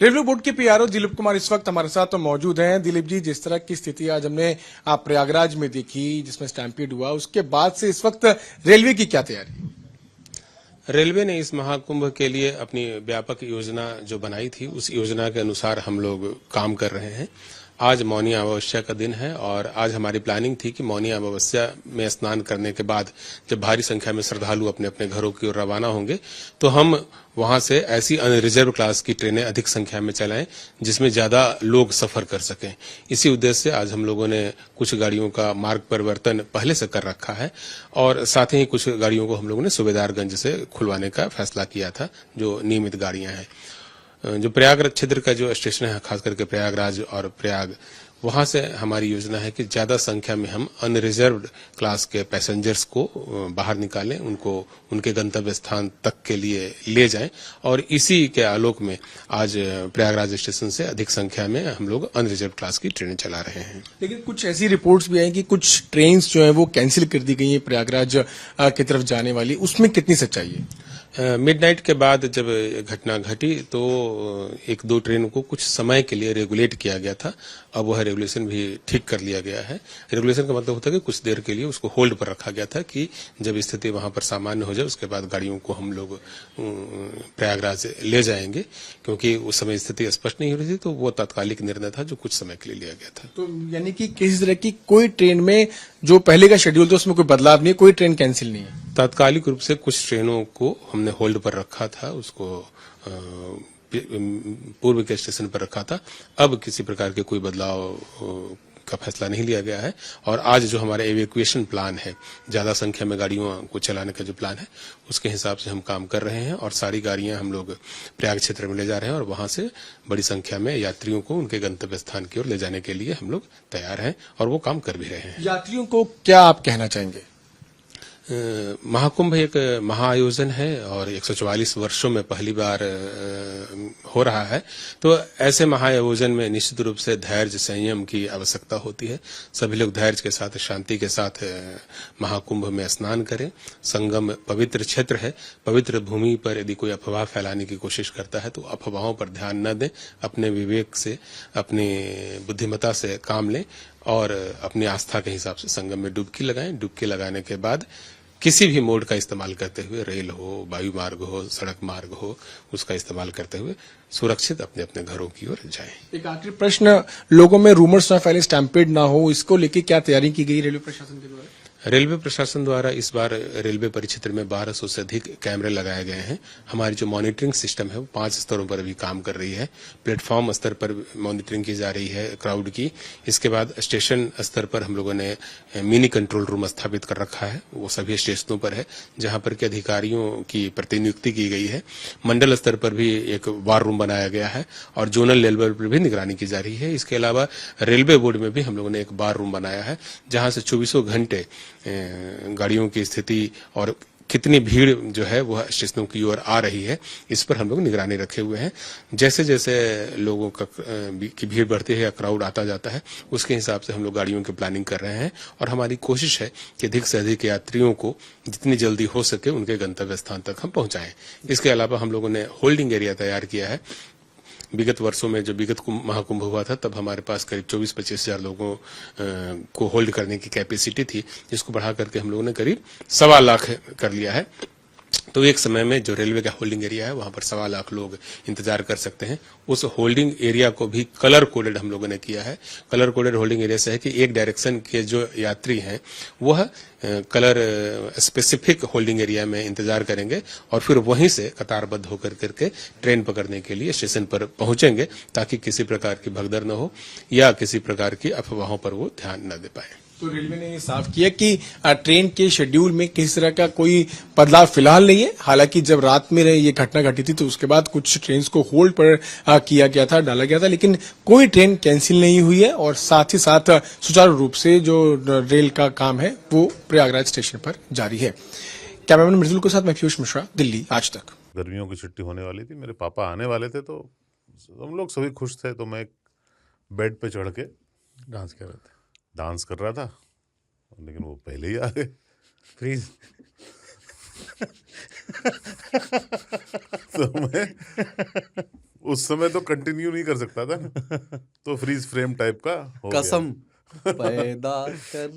Railway board के PRO Dilip Kumar इस वक्त हमारे साथ तो मौजूद हैं। दिलीप जी, जिस तरह की स्थिति आज हमने आप प्रयागराज में देखी जिसमें स्टैम्पीड हुआ, उसके बाद से इस वक्त रेलवे की क्या तैयारी? रेलवे ने इस महाकुंभ के लिए अपनी व्यापक योजना जो बनाई थी, उस योजना के अनुसार हम लोग काम कर रहे हैं। आज मौनी अमावस्या का दिन है और आज हमारी प्लानिंग थी कि मौनी अमावस्या में स्नान करने के बाद जब भारी संख्या में श्रद्धालु अपने अपने घरों की ओर रवाना होंगे तो हम वहां से ऐसी रिजर्व क्लास की ट्रेनें अधिक संख्या में चलाएं जिसमें ज्यादा लोग सफर कर सकें। इसी उद्देश्य से आज हम लोगों ने कुछ गाड़ियों का मार्ग परिवर्तन पहले से कर रखा है और साथ ही कुछ गाड़ियों को हम लोगों ने सूबेदारगंज से खुलवाने का फैसला किया था, जो नियमित गाड़ियां हैं। जो प्रयागराज क्षेत्र का जो स्टेशन है, खास करके प्रयागराज और प्रयाग, वहां से हमारी योजना है कि ज्यादा संख्या में हम अनरिजर्व्ड क्लास के पैसेंजर्स को बाहर निकालें, उनको उनके गंतव्य स्थान तक के लिए ले जाएं और इसी के आलोक में आज प्रयागराज स्टेशन से अधिक संख्या में हम लोग अनरिजर्व क्लास की ट्रेनें चला रहे हैं। लेकिन कुछ ऐसी रिपोर्ट्स भी आई कि कुछ ट्रेन जो है वो कैंसिल कर दी गई है प्रयागराज की तरफ जाने वाली, उसमें कितनी सच्चाई है? मिडनाइट के बाद जब घटना घटी तो एक दो ट्रेन को कुछ समय के लिए रेगुलेट किया गया था। अब वह रेगुलेशन भी ठीक कर लिया गया है। रेगुलेशन का मतलब होता है कि कुछ देर के लिए उसको होल्ड पर रखा गया था कि जब स्थिति वहां पर सामान्य हो जाए उसके बाद गाड़ियों को हम लोग प्रयागराज ले जाएंगे, क्योंकि उस समय स्थिति स्पष्ट नहीं हो रही थी। तो वो तात्कालिक निर्णय था जो कुछ समय के लिए लिया गया था। तो यानी कि किसी तरह की कोई ट्रेन में जो पहले का शेड्यूल था उसमें कोई बदलाव नहीं है, कोई ट्रेन कैंसिल नहीं है? तात्कालिक रूप से कुछ ट्रेनों को हमने होल्ड पर रखा था, उसको पूर्व के स्टेशन पर रखा था। अब किसी प्रकार के कोई बदलाव का फैसला नहीं लिया गया है और आज जो हमारा एवेक्यूएशन प्लान है, ज्यादा संख्या में गाड़ियों को चलाने का जो प्लान है, उसके हिसाब से हम काम कर रहे हैं और सारी गाड़ियां हम लोग प्रयाग क्षेत्र में ले जा रहे हैं और वहां से बड़ी संख्या में यात्रियों को उनके गंतव्य स्थान की ओर ले जाने के लिए हम लोग तैयार हैं और वो काम कर भी रहे हैं। यात्रियों को क्या आप कहना चाहेंगे? महाकुंभ एक महाआयोजन है और 144 वर्षों में पहली बार हो रहा है। तो ऐसे महाआयोजन में निश्चित रूप से धैर्य संयम की आवश्यकता होती है। सभी लोग धैर्य के साथ, शांति के साथ महाकुंभ में स्नान करें। संगम पवित्र क्षेत्र है। पवित्र भूमि पर यदि कोई अफवाह फैलाने की कोशिश करता है तो अफवाहों पर ध्यान न दें, अपने विवेक से, अपनी बुद्धिमत्ता से काम लें और अपनी आस्था के हिसाब से संगम में डुबकी लगाएं। डुबकी लगाने के बाद किसी भी मोड का इस्तेमाल करते हुए, रेल हो, वायु मार्ग हो, सड़क मार्ग हो, उसका इस्तेमाल करते हुए सुरक्षित अपने अपने घरों की ओर जाएं। एक आखिरी प्रश्न, लोगों में रूमर्स ना फैले, स्टैम्पेड ना हो, इसको लेके क्या तैयारी की गई रेलवे प्रशासन के द्वारा? रेलवे प्रशासन द्वारा इस बार रेलवे परिक्षेत्र में 1200 से अधिक कैमरे लगाए गए हैं। हमारी जो मॉनिटरिंग सिस्टम है वो 5 स्तरों पर भी काम कर रही है। प्लेटफॉर्म स्तर पर मॉनिटरिंग की जा रही है क्राउड की। इसके बाद स्टेशन स्तर पर हम लोगों ने मिनी कंट्रोल रूम स्थापित कर रखा है, वो सभी स्टेशनों पर है जहां पर के अधिकारियों की प्रतिनियुक्ति की गई है। मंडल स्तर पर भी एक वार रूम बनाया गया है और जोनल लेवल पर भी निगरानी की जा रही है। इसके अलावा रेलवे बोर्ड में भी हम लोगों ने एक वार रूम बनाया है जहां से 24 घंटे गाड़ियों की स्थिति और कितनी भीड़ जो है वह स्टेशनों की ओर आ रही है, इस पर हम लोग निगरानी रखे हुए हैं। जैसे जैसे लोगों की भीड़ बढ़ती है या क्राउड आता जाता है, उसके हिसाब से हम लोग गाड़ियों की प्लानिंग कर रहे हैं और हमारी कोशिश है कि अधिक से अधिक यात्रियों को जितनी जल्दी हो सके उनके गंतव्य स्थान तक हम पहुंचाएं। इसके अलावा हम लोगों ने होल्डिंग एरिया तैयार किया है। विगत वर्षों में जब विगत महाकुंभ हुआ था तब हमारे पास करीब 24-25 हजार लोगों को होल्ड करने की कैपेसिटी थी, जिसको बढ़ा करके हम लोगों ने करीब 1.25 लाख कर लिया है। तो एक समय में जो रेलवे का होल्डिंग एरिया है वहां पर 1.25 लाख लोग इंतजार कर सकते हैं। उस होल्डिंग एरिया को भी कलर कोडेड हम लोगों ने किया है। कलर कोडेड होल्डिंग एरिया से है कि एक डायरेक्शन के जो यात्री हैं वह कलर स्पेसिफिक होल्डिंग एरिया में इंतजार करेंगे और फिर वहीं से कतारबद्ध होकर करके ट्रेन पकड़ने के लिए स्टेशन पर पहुंचेंगे, ताकि किसी प्रकार की भगदड़ न हो या किसी प्रकार की अफवाहों पर वो ध्यान न दे पाए। तो रेलवे ने ये साफ किया कि ट्रेन के शेड्यूल में किसी तरह का कोई बदलाव फिलहाल नहीं है। हालांकि जब रात में ये घटना घटी थी तो उसके बाद कुछ ट्रेन को होल्ड पर किया गया था, डाला गया था, लेकिन कोई ट्रेन कैंसिल नहीं हुई है और साथ ही साथ सुचारू रूप से जो रेल का काम है वो प्रयागराज स्टेशन पर जारी है। कैमरामैन मृदुल के साथ मैं पीयूष मिश्रा, दिल्ली आज तक। गर्मियों की छुट्टी होने वाली थी, मेरे पापा आने वाले थे तो हम लोग सभी खुश थे। तो मैं बेड पे चढ़ के डांस कर रहा था, लेकिन वो पहले ही आ गए। प्लीज तो मैं उस समय तो कंटिन्यू नहीं कर सकता था ना, तो फ्रीज फ्रेम टाइप का हो गया। कसम पैदा कर